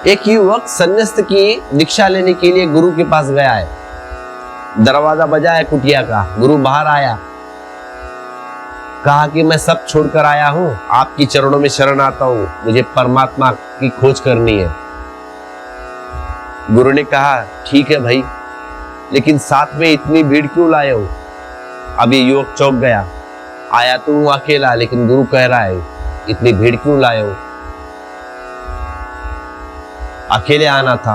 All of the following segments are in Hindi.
एक युवक संन्यास्त की दीक्षा लेने के लिए गुरु के पास गया है। दरवाजा बजा है कुटिया का। गुरु बाहर आया, कहा कि मैं सब छोड़कर आया हूं, आपकी चरणों में शरण आता हूं, मुझे परमात्मा की खोज करनी है। गुरु ने कहा ठीक है भाई, लेकिन साथ में इतनी भीड़ क्यों लाए हो? अब ये युवक चौंक गया। आया तो हूं अकेला, लेकिन गुरु कह रहा है इतनी भीड़ क्यों लाए हो? अकेले आना था।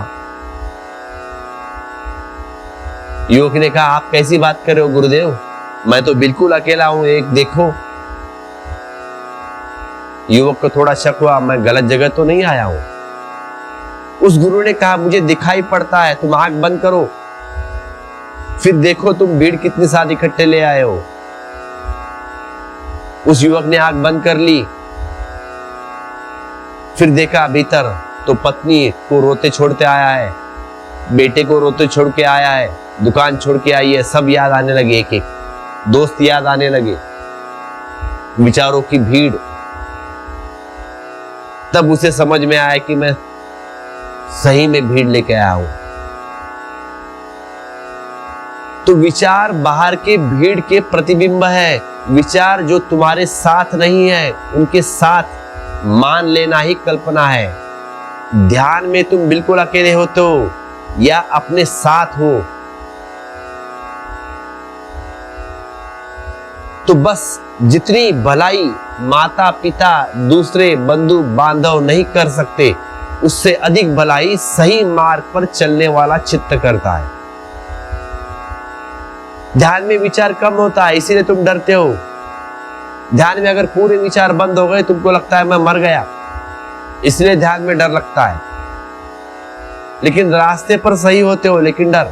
युवक ने कहा आप कैसी बात कर रहे हो गुरुदेव, मैं तो बिल्कुल अकेला हूं, एक देखो। युवक को थोड़ा शक हुआ, मैं गलत जगह तो नहीं आया हूं। उस गुरु ने कहा मुझे दिखाई पड़ता है, तुम आंख बंद करो, फिर देखो तुम भीड़ कितनी सारी इकट्ठे ले आए हो। उस युवक ने आंख बंद कर ली, फिर देखा भीतर तो पत्नी को रोते छोड़ते आया है, बेटे को रोते छोड़ के आया है, दुकान छोड़ के आई है। सब याद आने लगे, एक एक दोस्त याद आने लगे, विचारों की भीड़। तब उसे समझ में आया कि मैं सही में भीड़ लेके आया हूं। तो विचार बाहर के भीड़ के प्रतिबिंब है। विचार जो तुम्हारे साथ नहीं है, उनके साथ मान लेना ही कल्पना है। ध्यान में तुम बिल्कुल अकेले होते हो या अपने साथ हो, तो बस जितनी भलाई माता पिता दूसरे बंधु बांधव नहीं कर सकते, उससे अधिक भलाई सही मार्ग पर चलने वाला चित्त करता है। ध्यान में विचार कम होता है, इसीलिए तुम डरते हो। ध्यान में अगर पूरे विचार बंद हो गए, तुमको लगता है मैं मर गया, इसलिए ध्यान में डर लगता है। लेकिन रास्ते पर सही होते हो, लेकिन डर,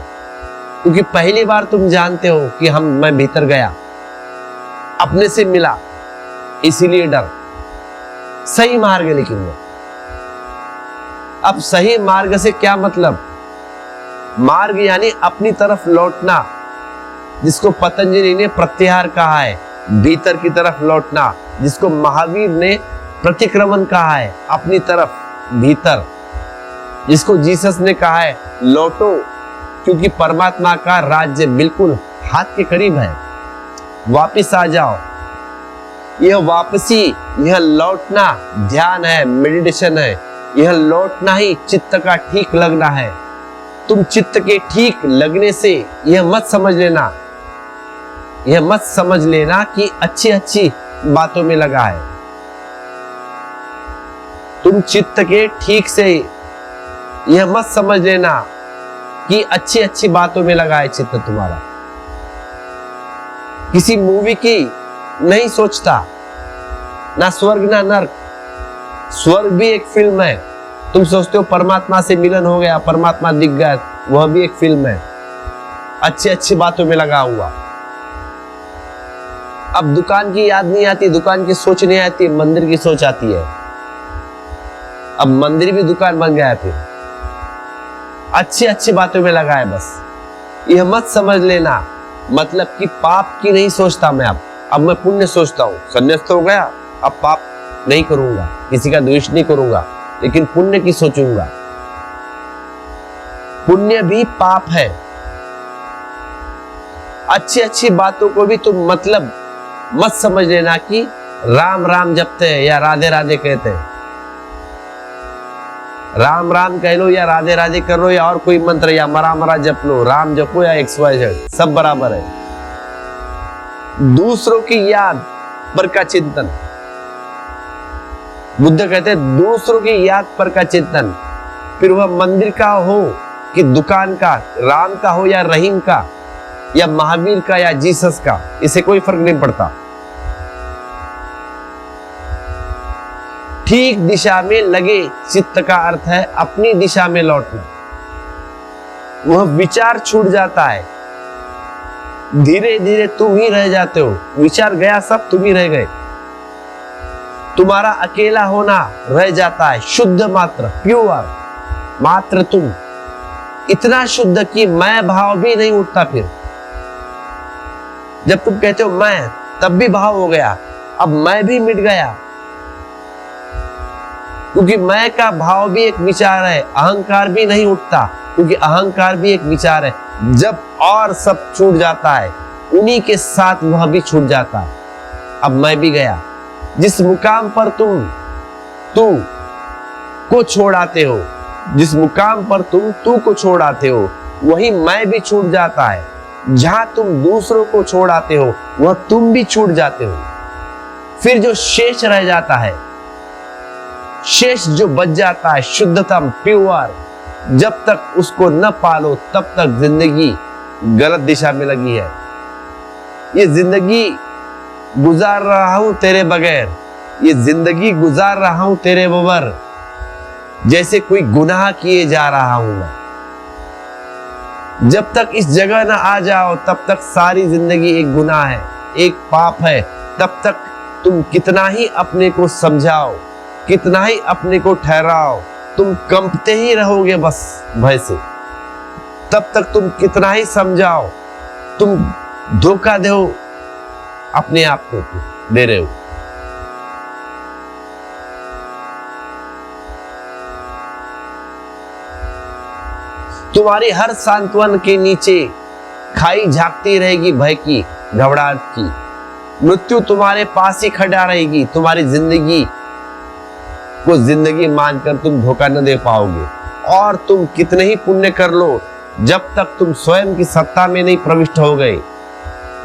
क्योंकि पहली बार तुम जानते हो कि मैं भीतर गया, अपने से मिला, इसीलिए डर। सही मार्ग है लेकिन वो। अब सही मार्ग से क्या मतलब? मार्ग यानी अपनी तरफ लौटना, जिसको पतंजलि ने प्रत्याहार कहा है, भीतर की तरफ लौटना, जिसको महावीर ने प्रतिक्रमण कहा है, अपनी तरफ भीतर, जिसको जीसस ने कहा है लौटो, क्योंकि परमात्मा का राज्य बिल्कुल हाथ के करीब है, वापिस आ जाओ। यह वापसी, यह लौटना ध्यान है, मेडिटेशन है। यह लौटना ही चित्त का ठीक लगना है। तुम चित्त के ठीक लगने से यह मत समझ लेना कि अच्छी अच्छी बातों में लगा है। तुम चित्त के ठीक से यह मत समझ लेना कि अच्छी अच्छी बातों में लगा है चित्त तुम्हारा। किसी मूवी की नहीं सोचता, ना स्वर्ग ना नर्क। स्वर्ग भी एक फिल्म है। तुम सोचते हो परमात्मा से मिलन हो गया, परमात्मा दिख गया, वह भी एक फिल्म है, अच्छी अच्छी बातों में लगा हुआ। अब दुकान की याद नहीं आती, दुकान की सोच नहीं आती, मंदिर की सोच आती है। अब मंदिर भी दुकान बन गया है, फिर अच्छी अच्छी बातों में लगा है बस। यह मत समझ लेना मतलब कि पाप की नहीं सोचता मैं, अब मैं पुण्य सोचता हूँ। संन्यास्त हो गया, अब पाप नहीं करूंगा, किसी का द्वेष नहीं करूंगा, लेकिन पुण्य की सोचूंगा। पुण्य भी पाप है। अच्छी अच्छी बातों को भी तुम मतलब मत समझ लेना कि राम राम जपते हैं या राधे राधे कहते हैं। राम राम कह लो या राधे राधे कर लो या और कोई मंत्र या मरा मरा जप लो, राम जपो या XYZ, सब बराबर है। दूसरों की याद पर का चिंतन, बुद्ध कहते हैं दूसरों की याद पर का चिंतन, फिर वह मंदिर का हो कि दुकान का, राम का हो या रहीम का या महावीर का या जीसस का, इसे कोई फर्क नहीं पड़ता। ठीक दिशा में लगे चित्त का अर्थ है अपनी दिशा में लौटना। वह विचार छूट जाता है, धीरे धीरे तुम ही रह जाते हो। विचार गया, सब तुम ही रह गए। तुम्हारा अकेला होना रह जाता है, शुद्ध मात्र, प्योर मात्र तुम, इतना शुद्ध कि मैं भाव भी नहीं उठता। फिर जब तुम कहते हो मैं, तब भी भाव हो गया, अब मैं भी मिट गया। क्योंकि मैं का भाव भी एक विचार है, अहंकार भी नहीं उठता, क्योंकि अहंकार भी एक विचार है। जब और सब छूट जाता है, उन्हीं के साथ वह भी छूट जाता है। अब मैं भी गया। जिस मुकाम पर तुम तू को छोड़ आते हो, जिस मुकाम पर तुम तू को छोड़ आते हो, वही मैं भी छूट जाता है। जहां तुम दूसरों को छोड़ आते हो, वह तुम भी छूट जाते हो। फिर जो शेष रह जाता है, शेष जो बच जाता है, शुद्धतम प्योर, जब तक उसको न पालो तब तक जिंदगी गलत दिशा में लगी है। ये जिंदगी गुजार रहा हूं तेरे बगैर, ये जिंदगी गुजार रहा हूं तेरे बगैर, जैसे कोई गुनाह किए जा रहा हूं मैं। जब तक इस जगह ना आ जाओ तब तक सारी जिंदगी एक गुनाह है, एक पाप है। तब तक तुम कितना ही अपने को समझाओ, कितना ही अपने को ठहराओ, तुम कंपते ही रहोगे बस भय से। तब तक तुम कितना ही समझाओ, तुम धोखा दो अपने आप को, दे रहे हो। तुम्हारी हर सांत्वन के नीचे खाई झांकती रहेगी भय की, घबराहट की। मृत्यु तुम्हारे पास ही खड़ा रहेगी। तुम्हारी जिंदगी को जिंदगी मानकर तुम धोखा न दे पाओगे। और तुम कितने ही पुण्य कर लो, जब तक तुम स्वयं की सत्ता में नहीं प्रविष्ट हो गए,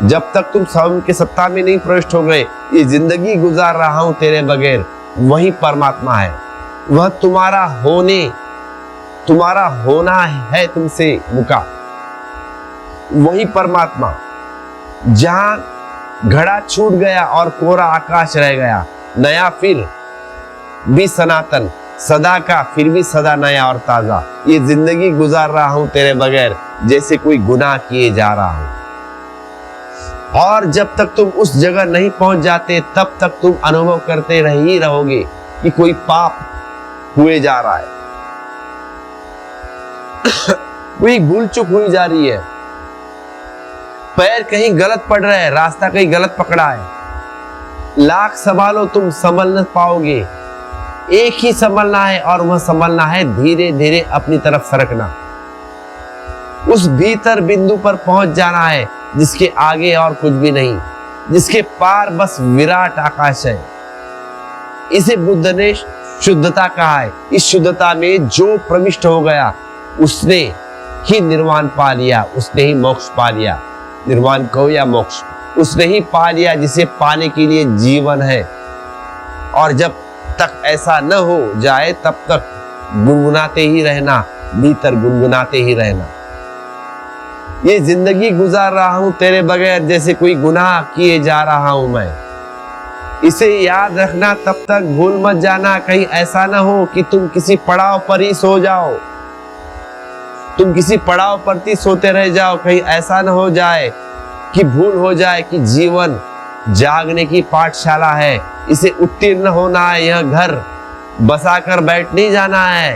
जब तक तुम स्वयं की सत्ता में नहीं प्रविष्ट हो गए, ये जिंदगी गुजार रहा हूं तेरे बगैर, वही परमात्मा है। वह तुम्हारा होना है तुमसे मुका, वही परमात्मा। जहां घड़ा छूट गया और कोरा आकाश रह गया, नया फिर भी सनातन, सदा का फिर भी सदा नया और ताजा। ये जिंदगी गुजार रहा हूं तेरे बगैर, जैसे कोई गुनाह किए जा रहा हूं। और जब तक तुम उस जगह नहीं पहुंच जाते, तब तक तुम अनुभव करते ही रहोगे कि कोई पाप हुए जा रहा है, कोई भूल चूक हुई जा रही है, पैर कहीं गलत पड़ रहा है, रास्ता कहीं गलत पकड़ा है। लाख संभालो तुम संभल न पाओगे, एक ही संभलना है, और वह संभलना है धीरे धीरे अपनी तरफ सरकना। उस भीतर बिंदु पर पहुंच जाना है जिसके आगे और कुछ भी नहीं, जिसके पार बस विराट आकाश है। इसे बुद्ध ने शुद्धता कहा है। इस शुद्धता में जो प्रविष्ट हो गया, उसने ही निर्वाण पा लिया, उसने ही मोक्ष पा लिया। निर्वाण कहो या मोक्ष, उसने ही पा लिया जिसे पाने के लिए जीवन है। और जब तक ऐसा न हो जाए, तब तक गुनगुनाते ही रहना, भीतर गुनगुनाते ही रहना। ये जिंदगी गुजार रहा हूं तेरे बगैर, जैसे कोई गुनाह किए जा रहा हूं मैं। इसे याद रखना, तब तक भूल मत जाना। कहीं ऐसा ना हो कि तुम किसी पड़ाव पर ही सो जाओ, तुम किसी पड़ाव पर ही सोते रह जाओ। कहीं ऐसा ना हो जाए कि भूल हो जाए कि जीवन जागने की पाठशाला है, इसे उत्तीर्ण होना है। यह घर बसा कर बैठ नहीं जाना है।